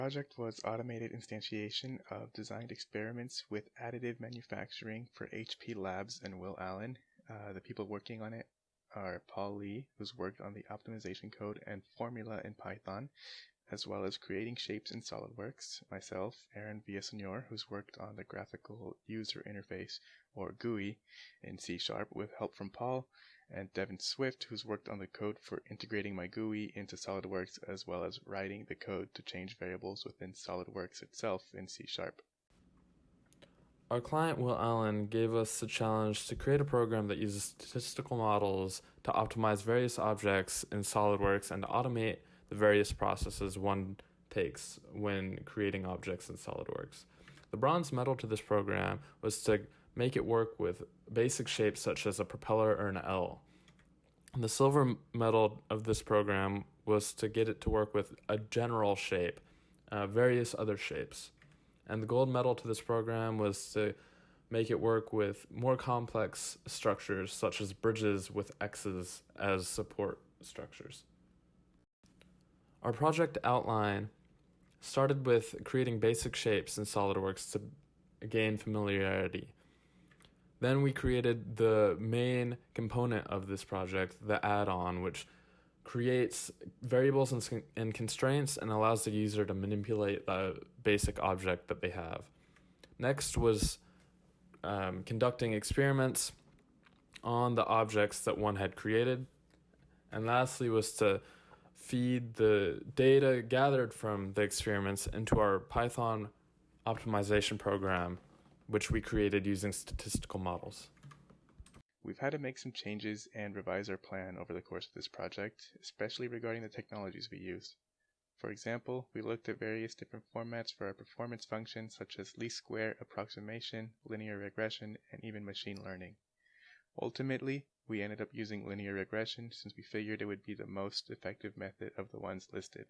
Project was automated instantiation of designed experiments with additive manufacturing for HP Labs and Will Allen. The people working on it are Paul Lee, who's worked on the optimization code and formula in Python, as well as creating shapes in SolidWorks, myself, Aaron Villasenor, who's worked on the graphical user interface, or GUI, in C# with help from Paul, and Devin Swift, who's worked on the code for integrating my GUI into SolidWorks, as well as writing the code to change variables within SolidWorks itself in C#. Our client, Will Allen, gave us the challenge to create a program that uses statistical models to optimize various objects in SolidWorks and to automate the various processes one takes when creating objects in SolidWorks. The bronze medal to this program was to make it work with basic shapes such as a propeller or an L. The silver medal of this program was to get it to work with a general shape, various other shapes. And the gold medal to this program was to make it work with more complex structures such as bridges with X's as support structures. Our project outline started with creating basic shapes in SolidWorks to gain familiarity. Then we created the main component of this project, the add-on, which creates variables and constraints and allows the user to manipulate the basic object that they have. Next was conducting experiments on the objects that one had created. And lastly was to feed the data gathered from the experiments into our Python optimization program, which we created using statistical models. We've had to make some changes and revise our plan over the course of this project, especially regarding the technologies we used. For example, we looked at various different formats for our performance functions such as least square approximation, linear regression, and even machine learning. Ultimately, we ended up using linear regression since we figured it would be the most effective method of the ones listed.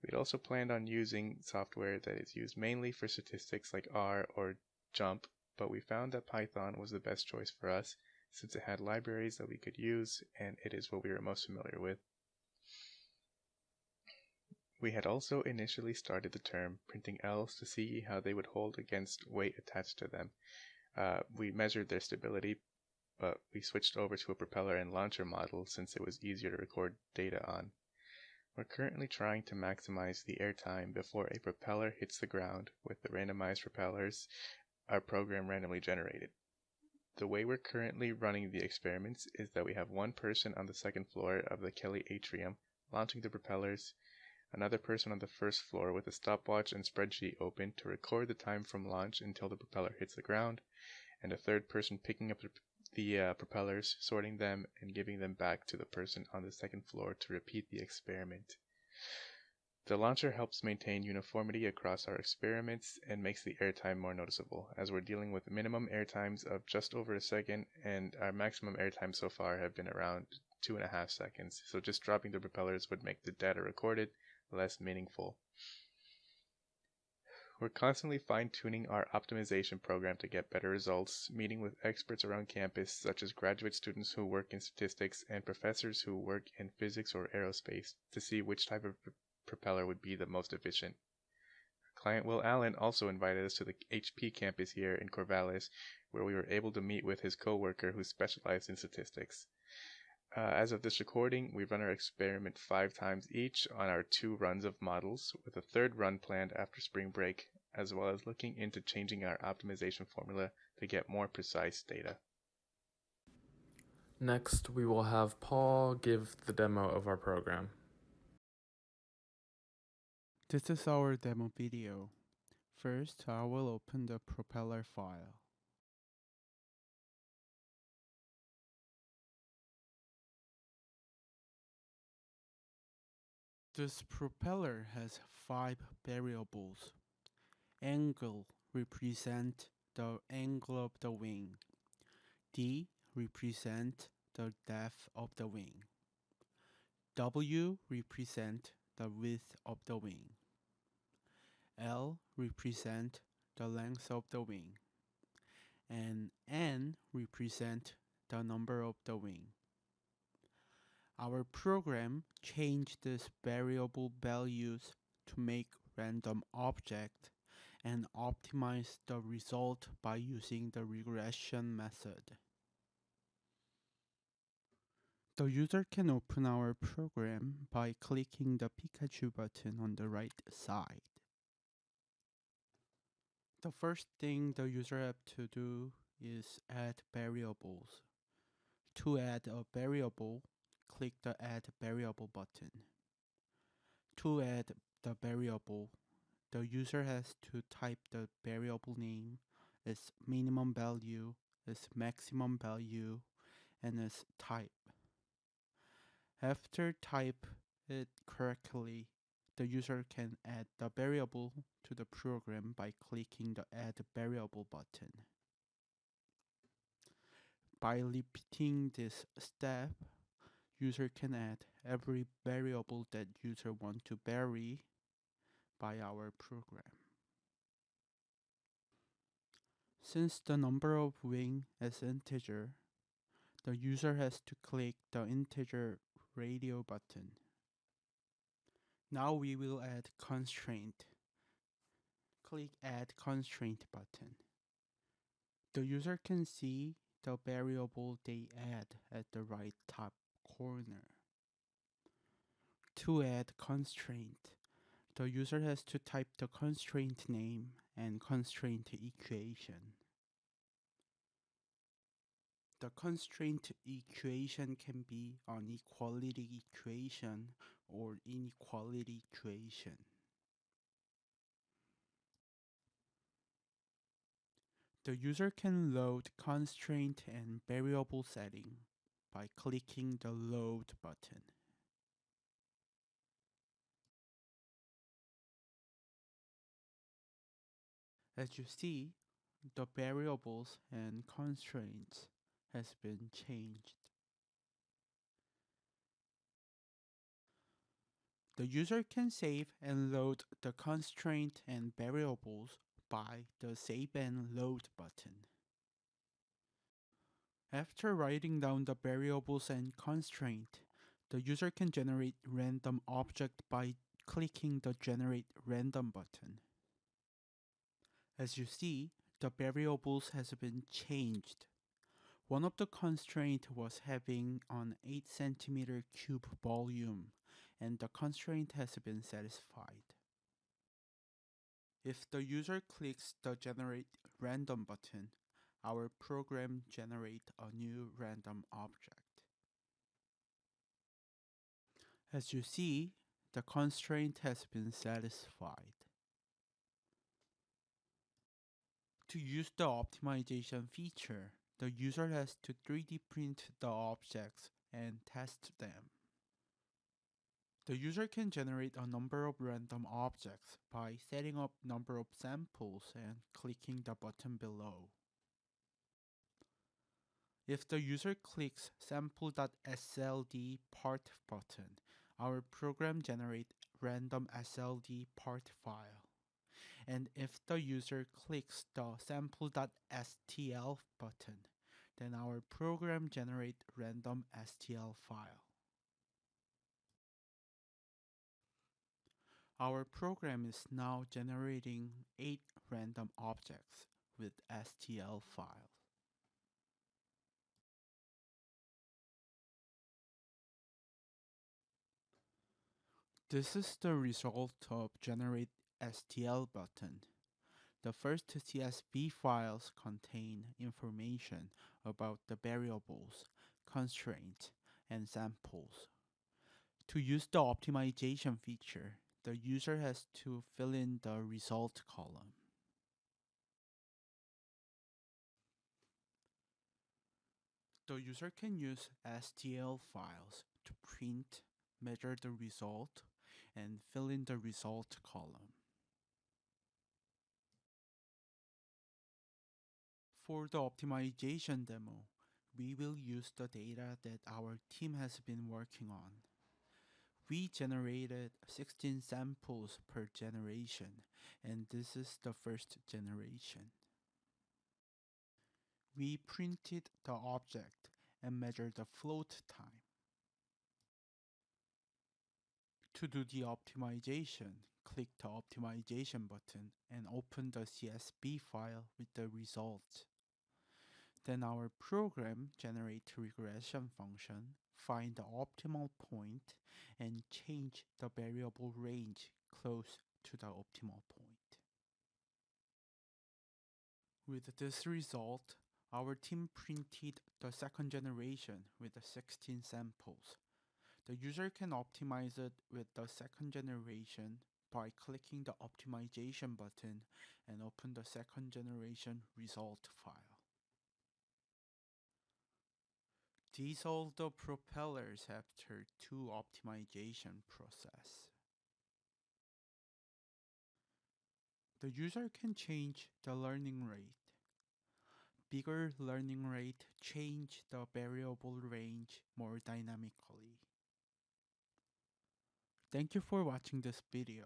We'd also planned on using software that is used mainly for statistics like R or JMP, but we found that Python was the best choice for us since it had libraries that we could use and it is what we were most familiar with. We had also initially started the term printing L's to see how they would hold against weight attached to them. We measured their stability, but we switched over to a propeller and launcher model since it was easier to record data on. We're currently trying to maximize the airtime before a propeller hits the ground with the randomized propellers our program randomly generated. The way we're currently running the experiments is that we have one person on the second floor of the Kelly atrium launching the propellers, another person on the first floor with a stopwatch and spreadsheet open to record the time from launch until the propeller hits the ground, and a third person picking up the propellers, sorting them, and giving them back to the person on the second floor to repeat the experiment. The launcher helps maintain uniformity across our experiments and makes the airtime more noticeable, as we're dealing with minimum airtimes of just over a second, and our maximum airtime so far have been around 2.5 seconds, so just dropping the propellers would make the data recorded less meaningful. We're constantly fine-tuning our optimization program to get better results, meeting with experts around campus such as graduate students who work in statistics and professors who work in physics or aerospace to see which type of propeller would be the most efficient. Our client Will Allen also invited us to the HP campus here in Corvallis, where we were able to meet with his co-worker who specialized in statistics. As of this recording, we've run our experiment 5 times each on our 2 runs of models, with a 3rd run planned after spring break, as well as looking into changing our optimization formula to get more precise data. Next, we will have Paul give the demo of our program. This is our demo video. First, I will open the propeller file. This propeller has 5 variables. Angle represents the angle of the wing. D represents the depth of the wing. W represents the width of the wing. L represents the length of the wing. And N represents the number of the wing. Our program changed these variable values to make random object and optimize the result by using the regression method. The user can open our program by clicking the Pikachu button on the right side. The first thing the user has to do is add variables. To add a variable, click the Add Variable button. To add the variable, the user has to type the variable name, its minimum value, its maximum value, and its type. After type it correctly, the user can add the variable to the program by clicking the Add Variable button. By repeating this step, user can add every variable that user want to vary by our program. Since the number of wing is integer, the user has to click the integer radio button. Now we will add constraint. Click Add Constraint button. The user can see the variable they add at the right top corner. To add constraint, the user has to type the constraint name and constraint equation. The constraint equation can be an equality equation or inequality equation. The user can load constraint and variable setting by clicking the Load button. As you see, the variables and constraints has been changed. The user can save and load the constraint and variables by the Save and Load button. After writing down the variables and constraint, the user can generate random object by clicking the Generate Random button. As you see, the variables has been changed. One of the constraint was having an 8 cm cube volume, and the constraint has been satisfied. If the user clicks the Generate Random button, our program generate a new random object. As you see, the constraint has been satisfied. To use the optimization feature, the user has to 3D print the objects and test them. The user can generate a number of random objects by setting up number of samples and clicking the button below. If the user clicks sample.sld part button, our program generates random SLD part file. And if the user clicks the sample.stl button, then our program generates random STL file. Our program is now generating 8 random objects with STL files. This is the result of Generate STL button. The first CSV files contain information about the variables, constraints, and samples. To use the optimization feature, the user has to fill in the result column. The user can use STL files to print, measure the result, and fill in the result column. For the optimization demo, we will use the data that our team has been working on. We generated 16 samples per generation, and this is the first generation. We printed the object and measured the float time. To do the optimization, click the optimization button and open the CSV file with the results. Then our program generates regression function, find the optimal point, and change the variable range close to the optimal point. With this result, our team printed the second generation with the 16 samples. The user can optimize it with the second generation by clicking the optimization button and open the second generation result file. These are the propellers after 2 optimization process. The user can change the learning rate. Bigger learning rate change the variable range more dynamically. Thank you for watching this video.